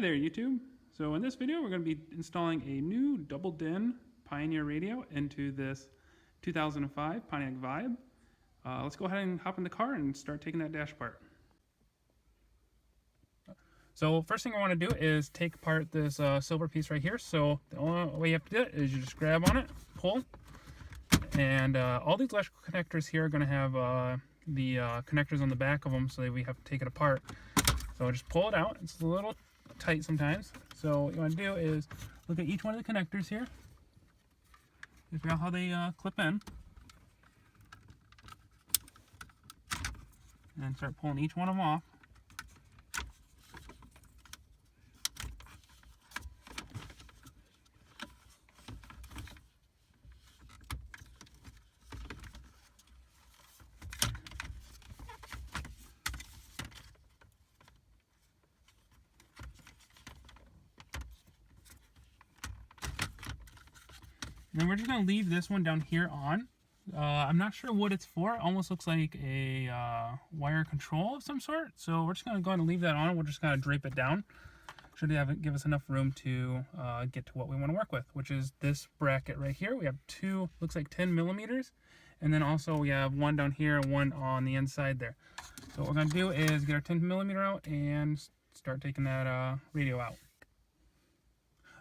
there YouTube. So in this video we're going to be installing a new double DIN Pioneer radio into this 2005 Pontiac Vibe. Let's go ahead and hop in the car and start taking that dash apart. So first thing I want to do is take apart this silver piece right here. So the only way you have to do it is you just grab on it, pull, and all these electrical connectors here are going to have the connectors on the back of them, so that we have to take it apart. So just pull it out. It's a little tight sometimes. So what you want to do is look at each one of the connectors here. Just figure out how they clip in. And start pulling each one of them off. And then we're just going to leave this one down here on. I'm not sure what it's for. It almost looks like a wire control of some sort. So we're just going to go ahead and leave that on. We're just going to drape it down. Should give us enough room to get to what we want to work with, which is this bracket right here. We have two, looks like 10 millimeters. And then also we have one down here and one on the inside there. So what we're going to do is get our 10 millimeter out and start taking that radio out.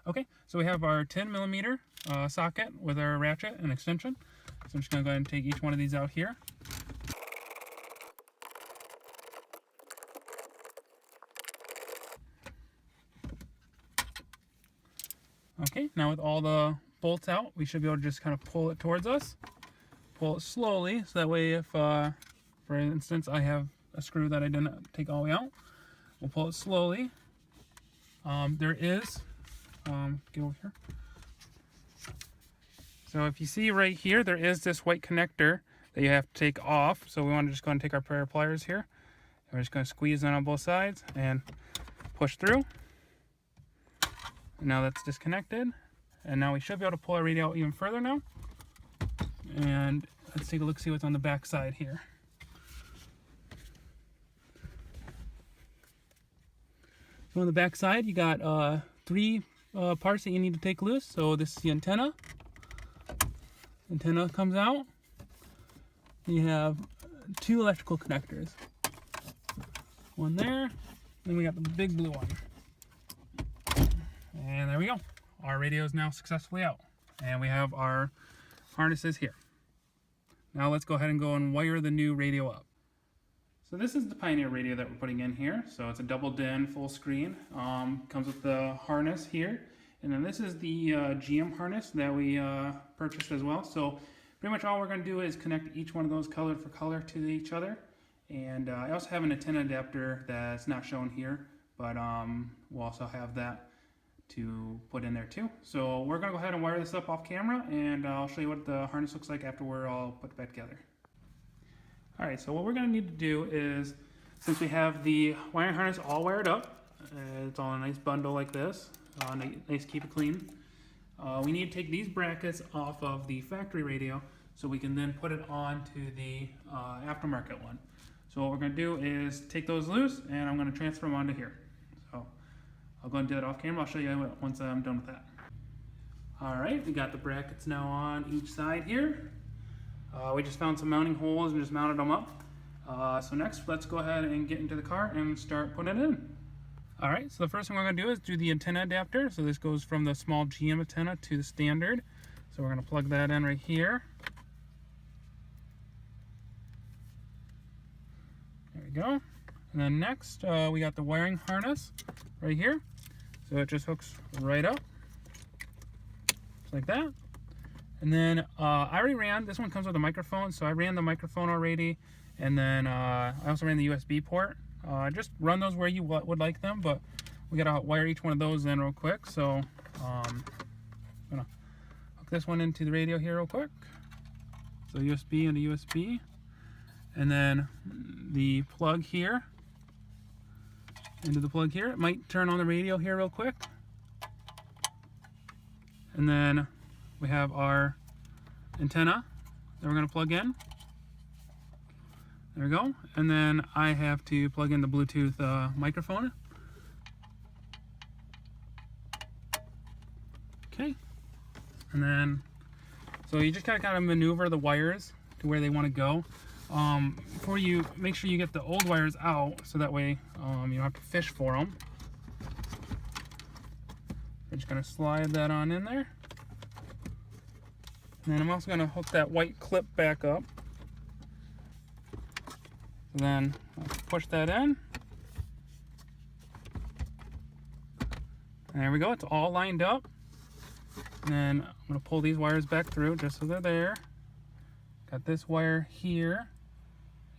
Okay, so we have our 10 millimeter socket with our ratchet and extension. So I'm just going to go ahead and take each one of these out here. Okay, now with all the bolts out, we should be able to just kind of pull it towards us. Pull it slowly, so that way if, for instance, I have a screw that I didn't take all the way out, we'll pull it slowly. There is, get over here. So if you see right here, there is this white connector that you have to take off. So we want to just go and take our pair of pliers here. And we're just going to squeeze in on both sides and push through. And now that's disconnected. And now we should be able to pull our radio out even further now. And let's take a look, see what's on the back side here. So on the back side, you got three parts that you need to take loose. So this is the antenna. Antenna comes out. You have two electrical connectors. One there, then we got the big blue one. And there we go. Our radio is now successfully out. And we have our harnesses here. Now let's go ahead and go and wire the new radio up. So this is the Pioneer radio that we're putting in here. So it's a double DIN full screen. Comes with the harness here. And then this is the GM harness that we purchased as well. So pretty much all we're going to do is connect each one of those color for color to each other. And I also have an antenna adapter that's not shown here, but we'll also have that to put in there too. So we're going to go ahead and wire this up off camera, and I'll show you what the harness looks like after we're all put back together. Alright, so what we're going to need to do is, since we have the wiring harness all wired up, it's all a nice bundle like this. Nice, keep it clean. We need to take these brackets off of the factory radio so we can then put it onto the aftermarket one. So what we're going to do is take those loose, and I'm going to transfer them onto here. So I'll go and do that off camera. I'll show you once I'm done with that. Alright, we got the brackets now on each side here. We just found some mounting holes and just mounted them up. So next, let's go ahead and get into the car and start putting it in. Alright, so the first thing we're going to do is do the antenna adapter. So this goes from the small GM antenna to the standard. So we're going to plug that in right here. There we go. And then next, we got the wiring harness right here. So it just hooks right up, just like that. And then I already ran, this one comes with a microphone, so I ran the microphone already. And then I also ran the USB port. Just run those where you would like them, but we gotta wire each one of those in real quick. So I'm gonna hook this one into the radio here real quick. So USB and a USB, and then the plug here into the plug here. It might turn on the radio here real quick, and then we have our antenna that we're gonna plug in. There we go. And then I have to plug in the Bluetooth microphone. Okay, and then so you just gotta kind of maneuver the wires to where they want to go. Before you make sure you get the old wires out, so that way you don't have to fish for them. I'm just gonna slide that on in there, and then I'm also gonna hook that white clip back up. So then I'll push that in. And there we go, it's all lined up. And then I'm gonna pull these wires back through just so they're there. Got this wire here.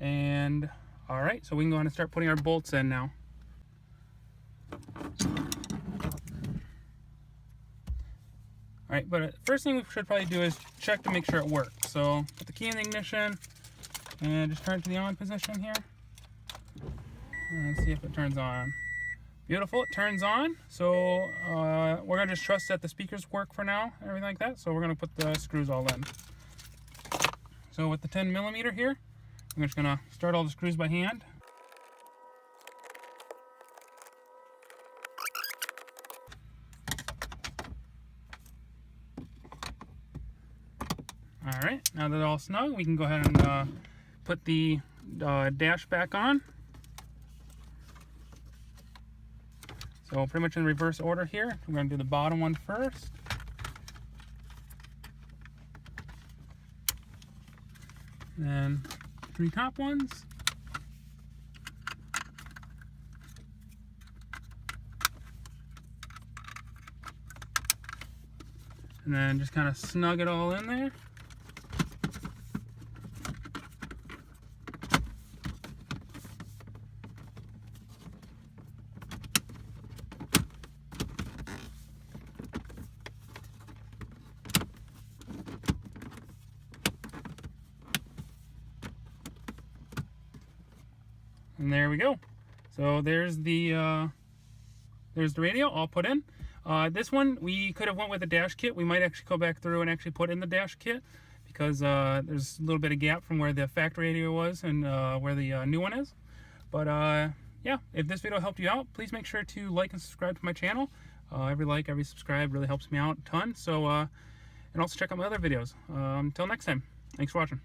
And all right, so we can go ahead and start putting our bolts in now. All right, but first thing we should probably do is check to make sure it works. So put the key in the ignition and just turn it to the on position here. And see if it turns on. Beautiful, it turns on. So we're gonna just trust that the speakers work for now, everything like that. So we're gonna put the screws all in. So with the 10mm here, I'm just gonna start all the screws by hand. All right, now that they're all snug, we can go ahead and put the dash back on. So pretty much in reverse order here. We're gonna do the bottom one first. And then 3 top ones. And then just kind of snug it all in there. And there we go. So there's the radio all put in. This one we could have went with a dash kit. We might actually go back through and actually put in the dash kit because there's a little bit of gap from where the factory radio was and where the new one is. But yeah, if this video helped you out, please make sure to like and subscribe to my channel. Every like, every subscribe really helps me out a ton. So and also check out my other videos. Until next time, thanks for watching.